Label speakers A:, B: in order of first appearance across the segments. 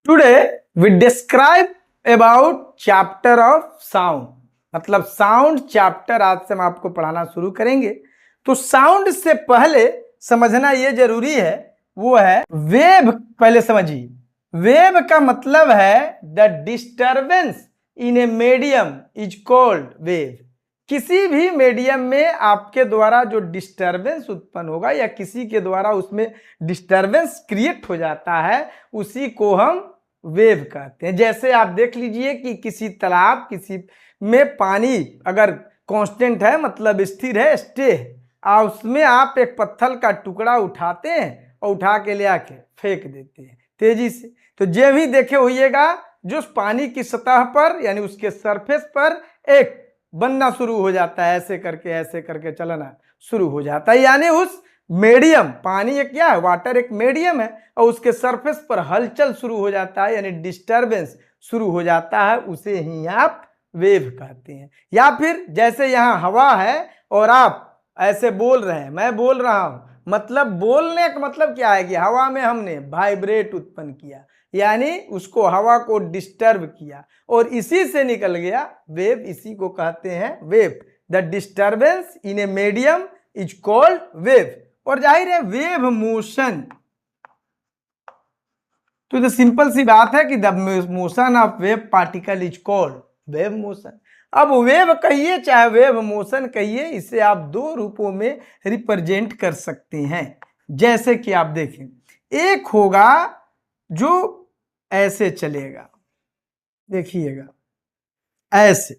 A: Today we describe about chapter of sound. मतलब sound chapter आज से हम आपको पढ़ाना शुरू करेंगे। तो साउंड से पहले समझना यह जरूरी है, वो है वेव। पहले समझिए, वेव का मतलब है the disturbance in a medium is called wave. किसी भी मीडियम में आपके द्वारा जो डिस्टरबेंस उत्पन्न होगा या किसी के द्वारा उसमें डिस्टरबेंस क्रिएट हो जाता है, उसी को हम वेव कहते हैं। जैसे आप देख लीजिए कि किसी तालाब, किसी में पानी अगर कांस्टेंट है, मतलब स्थिर है, स्टे है, और उसमें आप एक पत्थर का टुकड़ा उठाते हैं और उठा के ले आके फेंक देते हैं तेजी से, तो जो भी देखे होइएगा जो पानी की सतह पर यानी उसके सरफेस पर एक बनना शुरू हो जाता है, ऐसे करके चलना शुरू हो जाता है। यानी उस मीडियम, पानी एक क्या है, वाटर एक मीडियम है, और उसके सरफेस पर हलचल शुरू हो जाता है यानी डिस्टरबेंस शुरू हो जाता है, उसे ही आप वेव कहते हैं। या फिर जैसे यहाँ हवा है और आप ऐसे बोल रहे हैं, मैं बोल रहा हूं, मतलब बोलने का मतलब क्या है कि हवा में हमने वाइब्रेट उत्पन्न किया, यानी उसको हवा को डिस्टर्ब किया और इसी से निकल गया वेव। इसी को कहते हैं wave. The disturbance in a medium is called wave. और जाहिर है वेव मोशन, तो ये सिंपल सी बात है कि the motion of wave particle is called wave motion. अब वेव कहिए चाहे वेव मोशन कहिए, इसे आप दो रूपों में रिप्रेजेंट कर सकते हैं। जैसे कि आप देखें, एक होगा जो ऐसे चलेगा, देखिएगा ऐसे,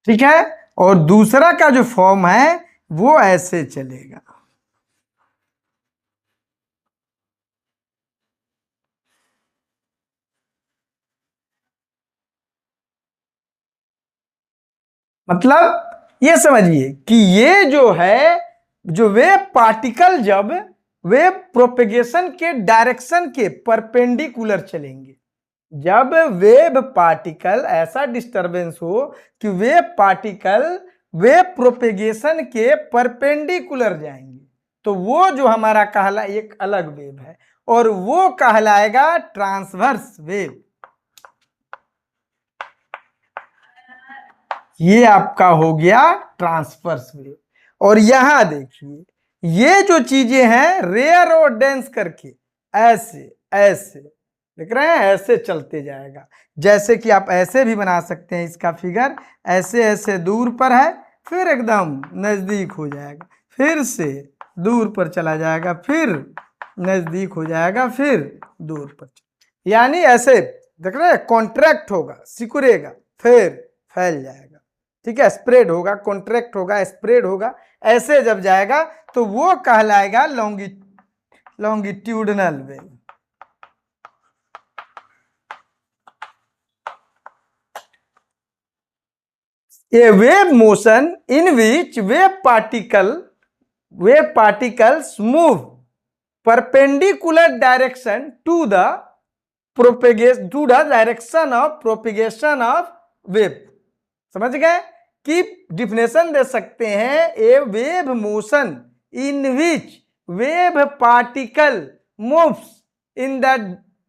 A: ठीक है, और दूसरा का जो फॉर्म है वो ऐसे चलेगा। मतलब ये समझिए कि ये जो है, जो वेव पार्टिकल जब वेव प्रोपेगेशन के डायरेक्शन के परपेंडिकुलर चलेंगे, जब वेव पार्टिकल ऐसा डिस्टरबेंस हो कि वेव पार्टिकल वेव प्रोपेगेशन के परपेंडिकुलर जाएंगे, तो वो जो हमारा कहला एक अलग वेव है और वो कहलाएगा ट्रांसवर्स वेव। ये आपका हो गया ट्रांसवर्स वेव। और यहां देखिए, ये जो चीजें हैं रेयर और डेंस करके ऐसे ऐसे देख रहे हैं, ऐसे चलते जाएगा। जैसे कि आप ऐसे भी बना सकते हैं इसका फिगर, ऐसे ऐसे दूर पर है, फिर एकदम नजदीक हो जाएगा, फिर से दूर पर चला जाएगा, फिर नजदीक हो जाएगा, फिर दूर पर, यानी ऐसे देख रहे हैं, कॉन्ट्रैक्ट होगा, सिकुड़ेगा, फिर फैल जाएगा, ठीक है, स्प्रेड होगा, कॉन्ट्रैक्ट होगा, स्प्रेड होगा, ऐसे जब जाएगा तो वो कहलाएगा longitudinal wave. A wave motion in which wave particles move perpendicular direction to the direction of propagation of wave। समझ गए कि डिफिनेशन दे सकते हैं, a wave motion in which wave particle moves in the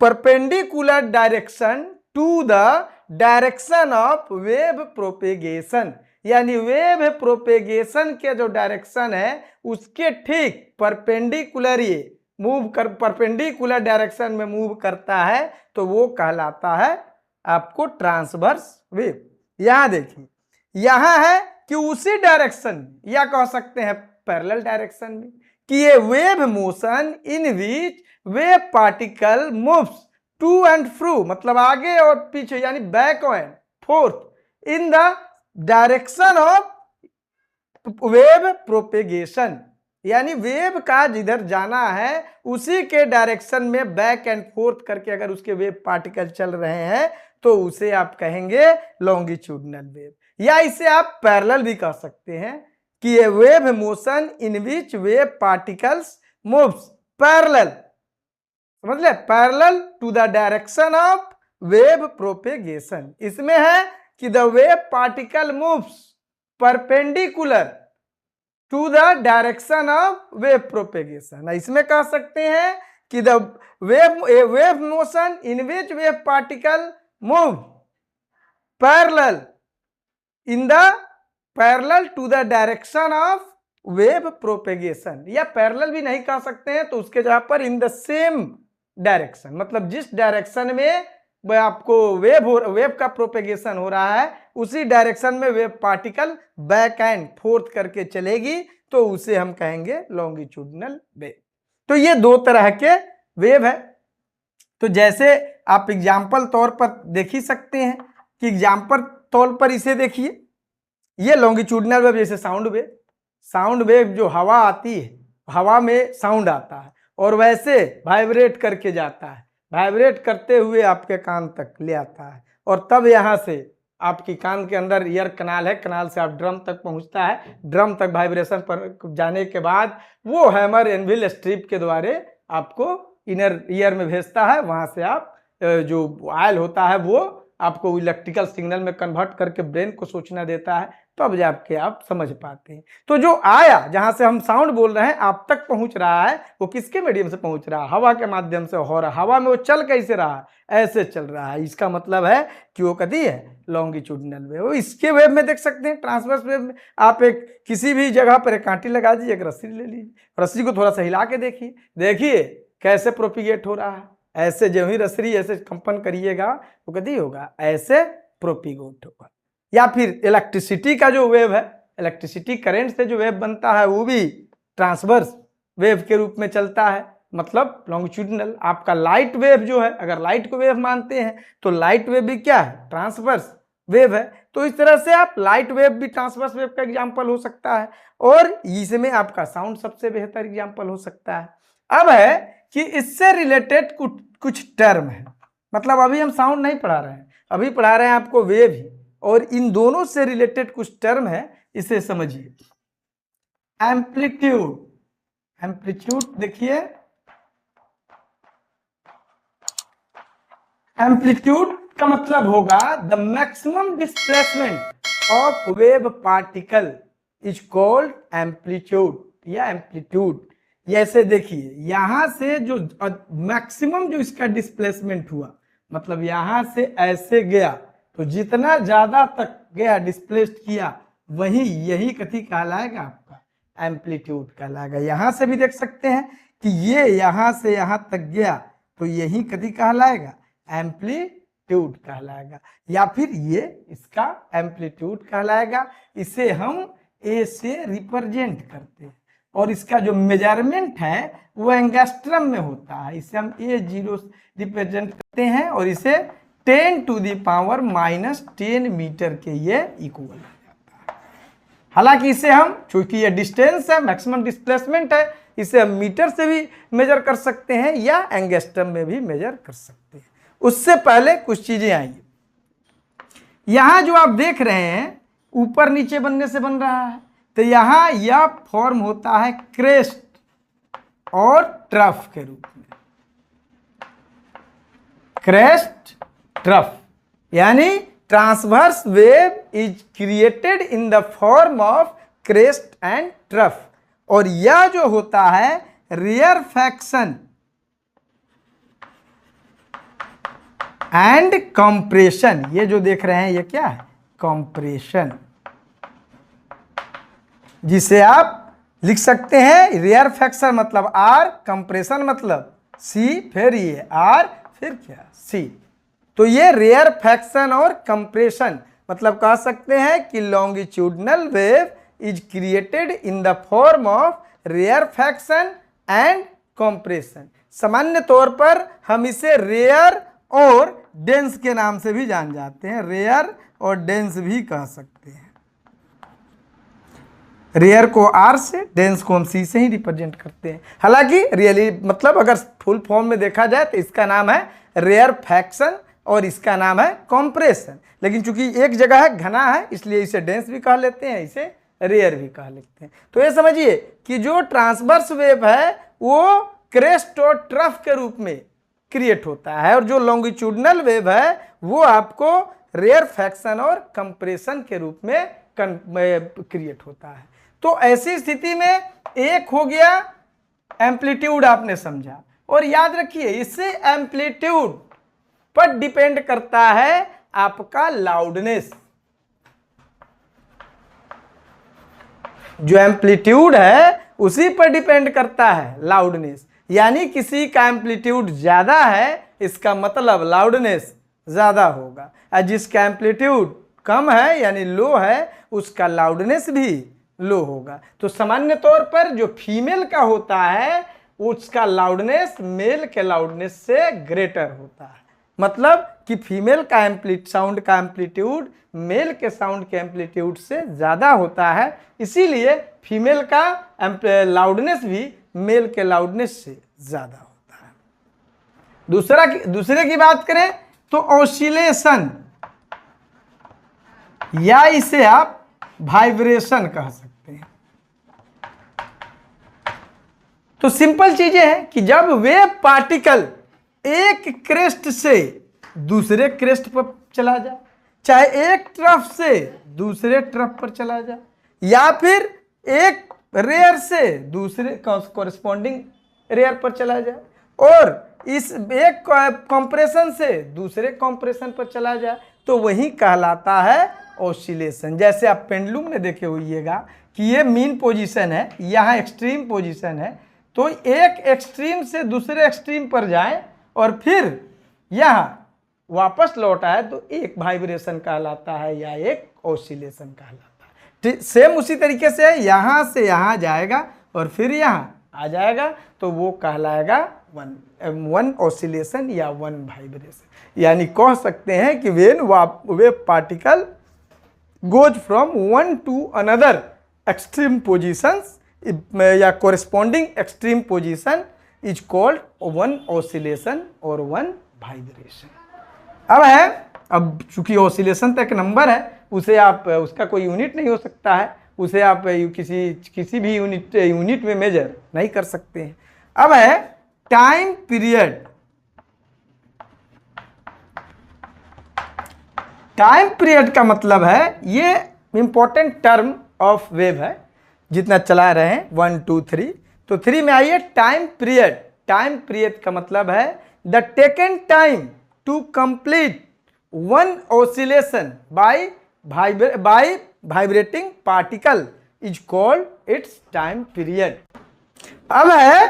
A: perpendicular direction to the direction of wave propagation, यानी wave propagation के जो direction है उसके ठीक परपेंडिकुलर ये मूव कर, परपेंडिकुलर डायरेक्शन में मूव करता है, तो वो कहलाता है आपको ट्रांसवर्स वेव। यहां देखिए, यहां है कि उसी डायरेक्शन या कह सकते हैं पैरेलल डायरेक्शन में, कि ये wave motion in which wave particle moves to and fro, मतलब आगे और पीछे, यानी back and forth in the direction of wave propagation, यानी वेव का जिधर जाना है उसी के डायरेक्शन में बैक एंड फोर्थ करके अगर उसके वेव पार्टिकल चल रहे हैं तो उसे आप कहेंगे लॉन्गिट्यूडनल वेव, या इसे आप पैरेलल भी कह सकते हैं कि ये wave motion in which wave particles moves parallel, समझ ले, parallel to the direction of wave propagation. इसमें है कि the wave particle moves perpendicular to the direction of wave propagation. इसमें कह सकते हैं कि the wave motion in which wave particle move parallel to the direction of wave propagation, या parallel भी नहीं कह सकते हैं तो उसके जगह पर इन द सेम डायरेक्शन, मतलब जिस डायरेक्शन में आपको वेव का प्रोपेगेशन हो रहा है उसी डायरेक्शन में wave particle back and fourth करके चलेगी, तो उसे हम कहेंगे लॉन्गिट्यूडिनल वेव। तो ये दो तरह के वेव है। तो जैसे आप एग्जाम्पल तौर पर देख ही सकते हैं कि एग्जाम्पल तौर पर इसे देखिए, ये लॉन्गिट्यूडिनल वेव जैसे साउंड वेव जो हवा आती है, हवा में साउंड आता है और वैसे वाइब्रेट करके जाता है, वाइब्रेट करते हुए आपके कान तक ले आता है और तब यहाँ से आपकी कान के अंदर ईयर कनाल है, कनाल से आप ड्रम तक पहुँचता है, ड्रम तक वाइब्रेशन पर जाने के बाद वो हैमर एनविल स्ट्रिप के द्वारा आपको इनर ईयर में भेजता है, वहाँ से आप जो आयल होता है वो आपको इलेक्ट्रिकल सिग्नल में कन्वर्ट करके ब्रेन को सूचना देता है, तब जाके आप समझ पाते हैं। तो जो आया जहां से हम साउंड बोल रहे हैं आप तक पहुंच रहा है, वो किसके मीडियम से पहुंच रहा है? हवा के माध्यम से हो रहा है। हवा में वो चल कैसे रहा है? ऐसे चल रहा है। इसका मतलब है कि वो कदी है लॉन्गिट्यूडिनल वेव। इसके वेव में देख सकते हैं, ट्रांसवर्स वेव में आप एक किसी भी जगह पर एक कांटी लगा दीजिए, एक रस्सी ले लीजिए, रस्सी को थोड़ा सा हिला के देखिए कैसे प्रोपिगेट हो रहा है। ऐसे जो ही रस्सी ऐसे कंपन करिएगा वो कदी होगा, ऐसे प्रोपिगेट होगा। या फिर इलेक्ट्रिसिटी का जो वेव है, इलेक्ट्रिसिटी करंट से जो वेव बनता है वो भी ट्रांसवर्स वेव के रूप में चलता है, मतलब लॉन्गिट्यूडिनल। आपका लाइट वेव जो है, अगर लाइट को वेव मानते हैं तो लाइट वेव भी क्या है? ट्रांसवर्स वेव है। तो इस तरह से आप लाइट वेव भी ट्रांसवर्स वेव का एग्जाम्पल हो सकता है, और इसमें आपका साउंड सबसे बेहतर एग्जाम्पल हो सकता है। अब है कि इससे रिलेटेड कुछ टर्म है, मतलब अभी हम साउंड नहीं पढ़ा रहे हैं, अभी पढ़ा रहे हैं आपको वेव ही, और इन दोनों से रिलेटेड कुछ टर्म है, इसे समझिए। एम्पलीट्यूड देखिए, एम्पलीट्यूड का मतलब होगा the maximum displacement of wave particle is called amplitude या एम्पलीट्यूड। ऐसे देखिए, यहां से जो मैक्सिमम जो इसका डिस्प्लेसमेंट हुआ, मतलब यहां से ऐसे गया तो जितना ज्यादा तक गया डिस्प्लेस्ड किया, वही यही कथी कहलाएगा? आपका एम्पलीट्यूड कहलाएगा। यहां से भी देख सकते हैं कि ये यहां से यहां तक गया तो यही कथी कहलाएगा? एम्पलीट्यूड कहलाएगा, या फिर ये इसका एम्पलीट्यूड कहलाएगा। इसे हम ए से रिप्रेजेंट करते हैं, और इसका जो मेजरमेंट है वो एंगस्ट्रम में होता है। इसे हम A0 रिप्रेजेंट करते हैं, और इसे 10⁻⁻10 मीटर के ये इक्वल हो जाता है। हालांकि इसे हम, चूंकि ये डिस्टेंस है, मैक्सिमम डिस्प्लेसमेंट है, इसे हम मीटर से भी मेजर कर सकते हैं या एंगस्ट्रम में भी मेजर कर सकते हैं। उससे पहले कुछ चीजें आएंगी। यहां जो आप देख रहे हैं ऊपर नीचे बनने से बन रहा है, तो यहां यह फॉर्म होता है क्रेस्ट और ट्रफ के रूप में। क्रेस्ट ट्रफ यानी transverse wave is created in the form of crest and trough, और यह जो होता है रेयरफैक्शन एंड कंप्रेशन। ये जो देख रहे हैं ये क्या है? कंप्रेशन, जिसे आप लिख सकते हैं रेयरफैक्शन मतलब R, कंप्रेशन मतलब C, फिर ये R, फिर क्या? C। तो ये रेयरफैक्शन और कंप्रेशन मतलब कह सकते हैं कि longitudinal wave is created in the form of rarefaction and compression. सामान्य तौर पर हम इसे रेयर और डेंस के नाम से भी जान जाते हैं, रेयर और डेंस भी कह सकते हैं। रेयर को R से, डेंस को हम C से ही रिप्रेजेंट करते हैं। हालांकि रियली मतलब अगर फुल फॉर्म में देखा जाए तो इसका नाम है रेयरफैक्शन और इसका नाम है कंप्रेशन, लेकिन चूंकि एक जगह है घना है इसलिए इसे डेंस भी कह लेते हैं, इसे रेयर भी कह लेते हैं। तो ये समझिए कि जो ट्रांसवर्स वेव है वो क्रेस्ट और ट्रफ के रूप में क्रिएट होता है, और जो लॉन्गिट्यूडिनल वेव है वो आपको रेयरफैक्शन और कंप्रेशन के रूप में क्रिएट होता है। तो ऐसी स्थिति में एक हो गया एम्पलीट्यूड, आपने समझा। और याद रखिए इससे एम्पलीट्यूड पर डिपेंड करता है आपका लाउडनेस। जो एम्पलीट्यूड है उसी पर डिपेंड करता है लाउडनेस। यानी किसी का एम्पलीट्यूड ज्यादा है इसका मतलब लाउडनेस ज्यादा होगा, और जिसका एम्पलीट्यूड कम है यानी लो है उसका लाउडनेस भी लो होगा। तो सामान्य तौर पर जो फीमेल का होता है उसका लाउडनेस मेल के लाउडनेस से ग्रेटर होता है। मतलब कि फीमेल का साउंड का एम्पलीट्यूड मेल के साउंड के एम्पलीट्यूड से ज़्यादा होता है, इसीलिए फीमेल का लाउडनेस भी मेल के लाउडनेस से ज़्यादा होता है। दूसरे की बात करें तो ऑसिलेशन, या इसे आप वाइब्रेशन कह सकते हैं। तो सिंपल चीजें हैं कि जब वे पार्टिकल एक क्रेस्ट से दूसरे क्रेस्ट पर चला जाए, चाहे एक तरफ से दूसरे तरफ पर चला जाए, या फिर एक रेयर से दूसरे कॉरेस्पॉन्डिंग रेयर पर चला जाए, और इस एक कंप्रेशन से दूसरे कंप्रेशन पर चला जाए, तो वही कहलाता है ऑसिलेशन। जैसे आप पेंडुलम में देखे होइएगा कि ये मीन पोजीशन है, यहाँ एक्सट्रीम पोजीशन है, तो एक एक्सट्रीम से दूसरे एक्सट्रीम पर जाए और फिर यहाँ वापस लौट आए तो एक वाइब्रेशन कहलाता है या एक ऑसिलेशन कहलाता है। सेम उसी तरीके से यहाँ से यहाँ जाएगा और फिर यहाँ आ जाएगा तो वो कहलाएगा वन ऑसिलेशन या वन वाइब्रेशन। यानी कह सकते हैं कि वे particle goes from one to another extreme positions या corresponding extreme position is called one oscillation और वन वाइब्रेशन। अब चूंकि ऑसिलेशन तक नंबर है, उसे आप उसका कोई यूनिट नहीं हो सकता है, उसे आप किसी भी यूनिट में मेजर नहीं कर सकते हैं। अब है टाइम पीरियड। टाइम पीरियड का मतलब है, ये इंपॉर्टेंट टर्म ऑफ वेव है, जितना चला रहे हैं 1 2 3, तो 3 में आइए टाइम पीरियड। टाइम पीरियड का मतलब है the taken time to complete one oscillation by vibrating particle is called its time period. अब है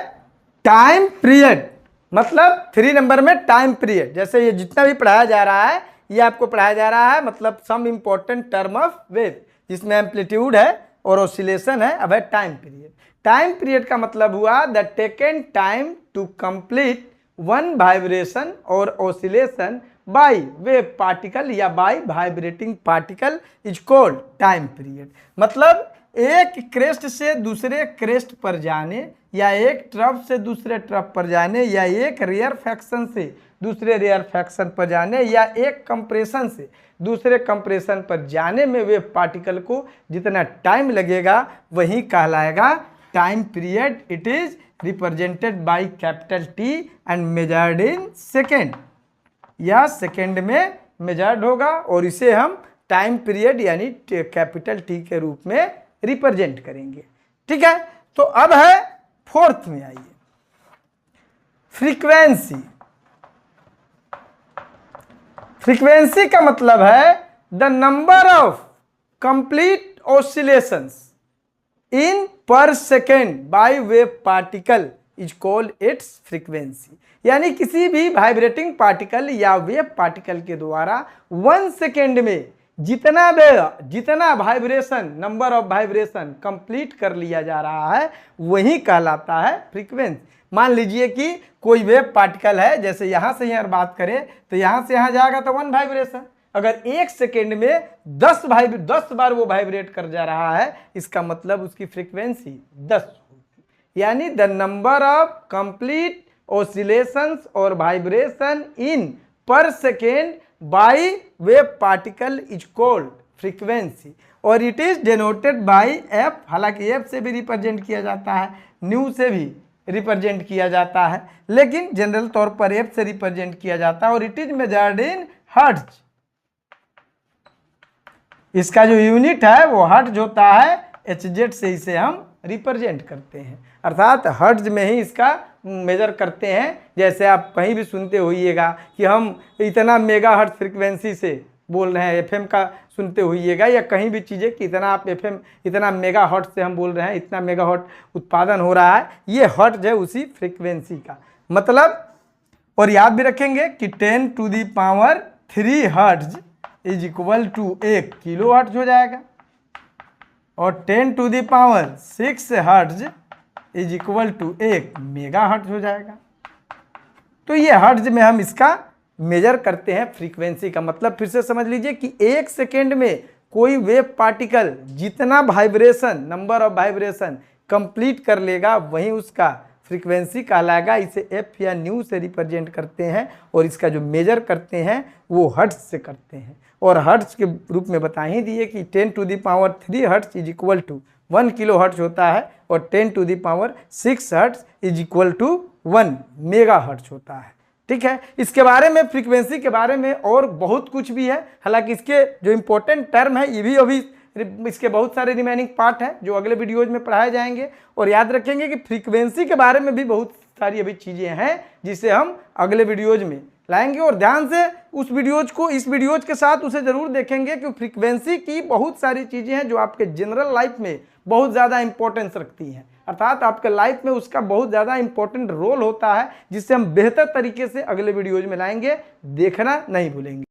A: टाइम पीरियड मतलब 3 नंबर में टाइम पीरियड। जैसे ये जितना भी पढ़ाया जा रहा है ये आपको पढ़ाया जा रहा है मतलब some important term of wave, जिसमें एम्पलीट्यूड है और ऑसिलेशन है। अब है टाइम पीरियड। टाइम पीरियड का मतलब हुआ the taken time to complete one vibration और ऑसिलेशन बाय वेव पार्टिकल या by vibrating particle is called time period. मतलब एक क्रेस्ट से दूसरे क्रेस्ट पर जाने या एक ट्रफ से दूसरे ट्रफ पर जाने या एक रेयर फैक्शन से दूसरे रेयर फैक्शन पर जाने या एक कंप्रेशन से दूसरे कंप्रेशन पर जाने में वे पार्टिकल को जितना टाइम लगेगा वही कहलाएगा time period. It is represented by capital T and measured in second, या सेकेंड में मेजर्ड होगा और इसे हम टाइम पीरियड यानी कैपिटल टी के रूप में रिप्रेजेंट करेंगे। ठीक है, तो अब है फोर्थ में आइए, फ्रीक्वेंसी। फ्रीक्वेंसी का मतलब है the number of complete oscillations in per second by wave particle is called its frequency. यानी किसी भी वाइब्रेटिंग पार्टिकल या वेव पार्टिकल के द्वारा 1 सेकेंड में जितना vibration number of vibration complete कर लिया जा रहा है वही कहलाता है फ्रीक्वेंसी। मान लीजिए कि कोई वेव पार्टिकल है, जैसे यहाँ से यहाँ बात करें तो यहाँ से यहाँ जाएगा तो 1 वाइब्रेशन, अगर 1 सेकेंड में 10 बार वो वाइब्रेट कर जा रहा है इसका मतलब उसकी फ्रीक्वेंसी 10 होगी। यानी the number of complete oscillations और vibration in per second by wave particle is called frequency और it is denoted by F. हालांकि एफ से भी रिप्रेजेंट किया जाता है, न्यू से भी रिप्रेजेंट किया जाता है, लेकिन जनरल तौर पर एफ से रिप्रेजेंट किया जाता है और it is measured in hertz. इसका जो यूनिट है वो हर्ट्ज होता है HZ से इसे हम रिप्रेजेंट करते हैं, अर्थात हर्ट्ज में ही इसका मेजर करते हैं। जैसे आप कहीं भी सुनते होइएगा कि हम इतना मेगा हर्ट्ज फ्रीक्वेंसी से बोल रहे हैं, FM का सुनते होइएगा, या कहीं भी चीज़ें कि इतना आप FM इतना मेगा हर्ट्ज से हम बोल रहे हैं, इतना मेगा हर्ट्ज उत्पादन हो रहा है, ये हर्ट्ज है उसी फ्रीक्वेंसी का मतलब। और याद भी रखेंगे कि 10⁻³ hertz is equal to 1 kilo hertz हो जाएगा, और 10⁻6 hertz is equal to 1 mega hertz हो जाएगा। तो ये हर्ट्ज में हम इसका मेजर करते हैं फ्रीक्वेंसी का मतलब। फिर से समझ लीजिए कि 1 सेकेंड में कोई वेव पार्टिकल जितना vibration, number of vibration complete कर लेगा, वही उसका फ्रीक्वेंसी कहलाएगा। इसे एफ या न्यू से रिप्रेजेंट करते हैं, और इसका जो मेजर करते हैं वो हर्ट्ज से करते हैं। और हर्ट्ज के रूप में बता ही दिए कि 10⁻³ hertz is equal to 1 kilo hertz होता है, और 10⁻6 hertz is equal to 1 mega hertz होता है। ठीक है, इसके बारे में, फ्रीक्वेंसी के बारे में और बहुत कुछ भी है। हालांकि इसके जो इम्पोर्टेंट टर्म है ये भी अभी, इसके बहुत सारे रिमेनिंग पार्ट हैं जो अगले वीडियोज में पढ़ाए जाएंगे। और याद रखेंगे कि फ्रीक्वेंसी के बारे में भी बहुत सारी अभी चीज़ें हैं जिसे हम अगले वीडियोज में लाएंगे। और ध्यान से उस वीडियोज को इस वीडियोज के साथ उसे ज़रूर देखेंगे कि फ्रीक्वेंसी की बहुत सारी चीज़ें हैं जो आपके जनरल लाइफ में बहुत ज़्यादा इंपॉर्टेंस रखती हैं, अर्थात आपके लाइफ में उसका बहुत ज़्यादा इंपॉर्टेंट रोल होता है, जिससे हम बेहतर तरीके से अगले वीडियोज में लाएंगे। देखना नहीं भूलेंगे।